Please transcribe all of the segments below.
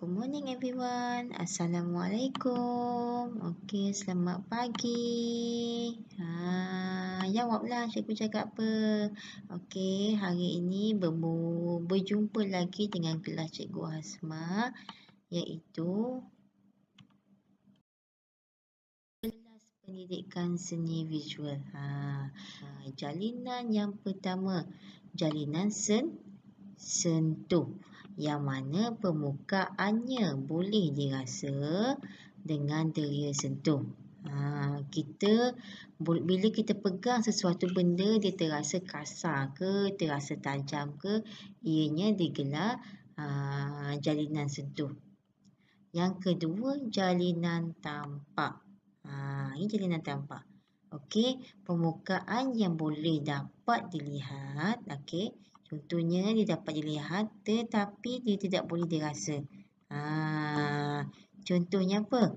Good morning everyone. Assalamualaikum. Okey, selamat pagi. Jawablah cikgu cakap apa. Okey, hari ini berjumpa lagi dengan kelas cikgu Hasma, iaitu kelas pendidikan seni visual. Jalinan yang pertama, jalinan sentuh, yang mana permukaannya boleh dirasa dengan deria sentuh. Bila kita pegang sesuatu benda, dia terasa kasar ke, terasa tajam ke, ianya digelar jalinan sentuh. Yang kedua, jalinan tampak. Ini jalinan tampak. Okey, permukaan yang boleh dapat dilihat. Okey, contohnya dia dapat dilihat tetapi dia tidak boleh dirasa. Contohnya apa?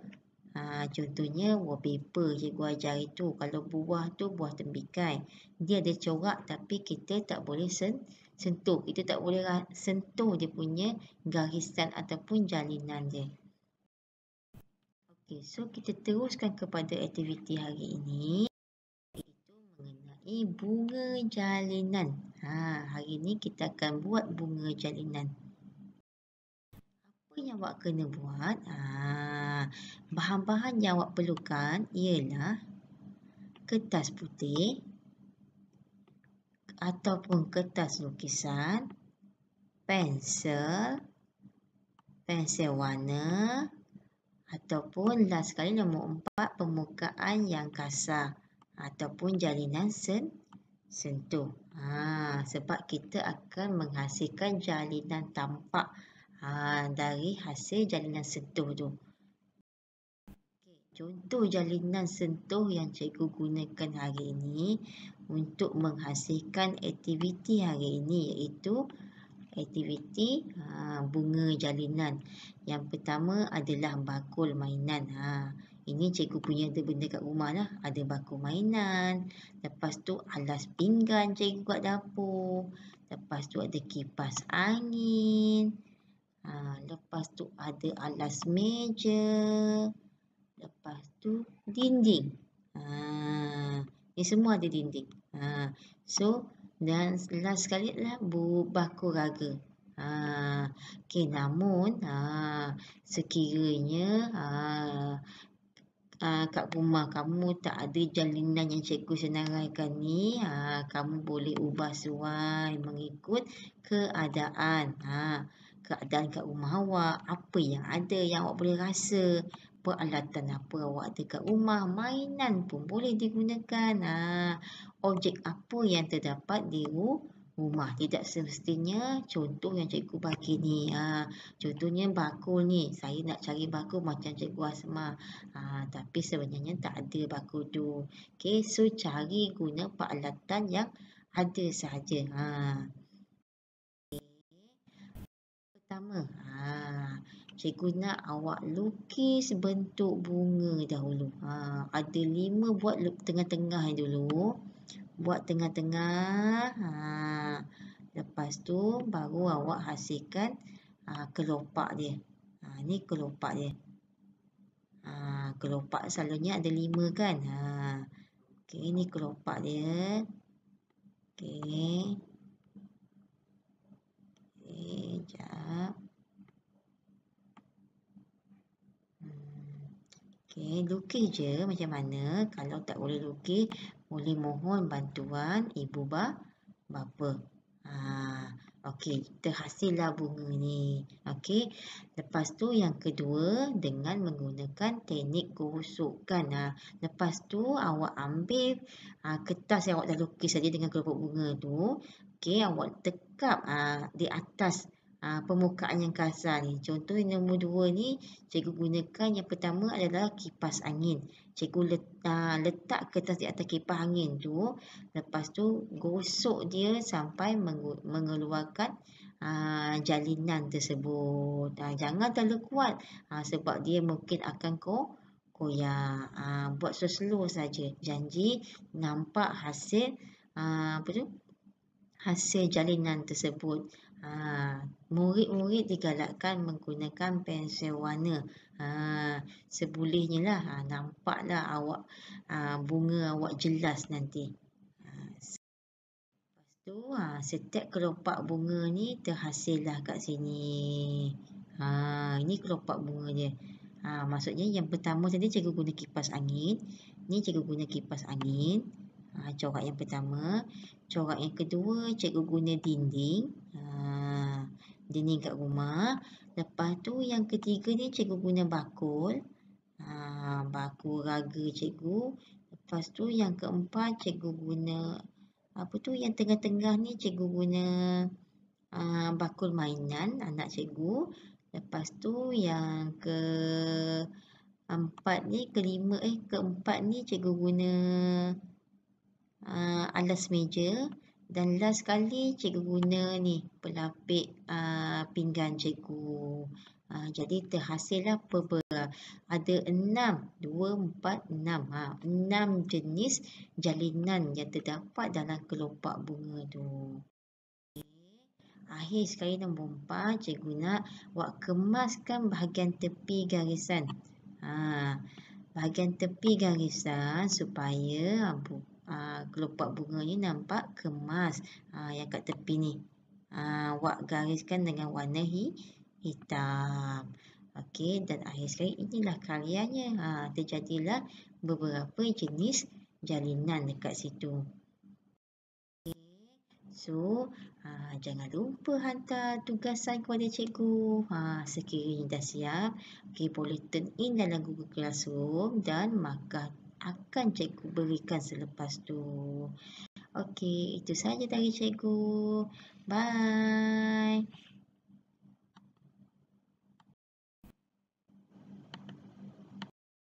Contohnya wallpaper cikgu ajar itu. Kalau buah tu buah tembikai, dia ada corak tapi kita tak boleh sentuh. Kita tak boleh sentuh dia punya garisan ataupun jalinan dia. Okey, so kita teruskan kepada aktiviti hari ini, iaitu mengenai bunga jalinan. Hari ini kita akan buat bunga jalinan. Apa yang awak kena buat? Bahan-bahan yang awak perlukan ialah kertas putih ataupun kertas lukisan, pensel warna, ataupun last sekali nombor 4, permukaan yang kasar ataupun jalinan sentuh. Sebab kita akan menghasilkan jalinan tampak dari hasil jalinan sentuh tu. Okay, contoh jalinan sentuh yang cikgu gunakan hari ini untuk menghasilkan aktiviti hari ini iaitu aktiviti bunga jalinan. Yang pertama adalah bakul mainan. Ini cikgu punya benda kat rumah lah. Ada bakul mainan. Lepas tu alas pinggan cikgu kat dapur. Lepas tu ada kipas angin. Lepas tu ada alas meja. Lepas tu dinding. Ni semua ada dinding. Dan last sekali adalah bakul raga. Okay, namun sekiranya kat rumah kamu tak ada jalinan yang cikgu senaraikan ni, kamu boleh ubah suai mengikut keadaan. Keadaan kat rumah awak, apa yang ada yang awak boleh rasa, peralatan apa awak ada kat rumah, mainan pun boleh digunakan. Objek apa yang terdapat di rumah. Tidak semestinya contoh yang cikgu bagi ni. Contohnya bakul ni. Saya nak cari bakul macam cikgu Hasma. Tapi sebenarnya tak ada bakul tu. Okay, so cari guna peralatan yang ada sahaja. Pertama, cikgu nak awak lukis bentuk bunga dahulu. Ada 5 buat tengah-tengah dulu. Buat tengah-tengah. Lepas tu baru awak hasilkan kelopak dia. Ni kelopak dia. Kelopak selalunya ada 5 kan. Okey, ni kelopak dia. Okey. Sekejap. Okey, lukis je macam mana. Kalau tak boleh lukis, boleh mohon bantuan ibu bapa. Okey, terhasillah bunga ni. Okey. Lepas tu yang kedua dengan menggunakan teknik gosokan. Lepas tu awak ambil kertas yang awak dah lukis saja dengan kelopak bunga tu. Okey, awak tekap di atas permukaan yang kasar ni. Contoh yang nombor 2 ni cikgu gunakan yang pertama adalah kipas angin. Cikgu letak kertas di atas kipas angin tu. Lepas tu gosok dia sampai mengeluarkan jalinan tersebut. Jangan terlalu kuat sebab dia mungkin akan koyak. Buat slow-slow saja. Janji nampak hasil hasil jalinan tersebut. Murid-murid digalakkan menggunakan pensel warna. Sebolehnya lah. Nampaklah awak bunga awak jelas nanti. Lepas tu setiap kelopak bunga ni terhasillah kat sini. Ini kelopak bunga dia. Maksudnya yang pertama tadi cikgu guna kipas angin. Ni cikgu guna kipas angin. Corak yang pertama. Corak yang kedua cikgu guna dinding. Dinding kat rumah. Lepas tu yang ketiga ni cikgu guna bakul. Bakul raga cikgu. Lepas tu yang keempat cikgu guna yang tengah-tengah ni cikgu guna bakul mainan anak cikgu. Lepas tu yang keempat ni cikgu guna alas meja. Dan last sekali cikgu guna ni pelapik pinggan cikgu. Jadi terhasillah ada 6 jenis jalinan yang terdapat dalam kelopak bunga tu. Akhir sekali nombor 4, cikgu nak awak kemaskan bahagian tepi garisan. Bahagian tepi garisan supaya kelopak bunga ni nampak kemas. Yang kat tepi ni. Awak gariskan dengan warna hitam. Okey, dan akhir sekali inilah karyanya. Terjadilah beberapa jenis jalinan dekat situ. So, jangan lupa hantar tugasan kepada cikgu. Sekiranya dah siap, boleh turn in dalam Google Classroom dan markah akan cikgu berikan selepas tu. Okey, itu saja dari cikgu. Bye.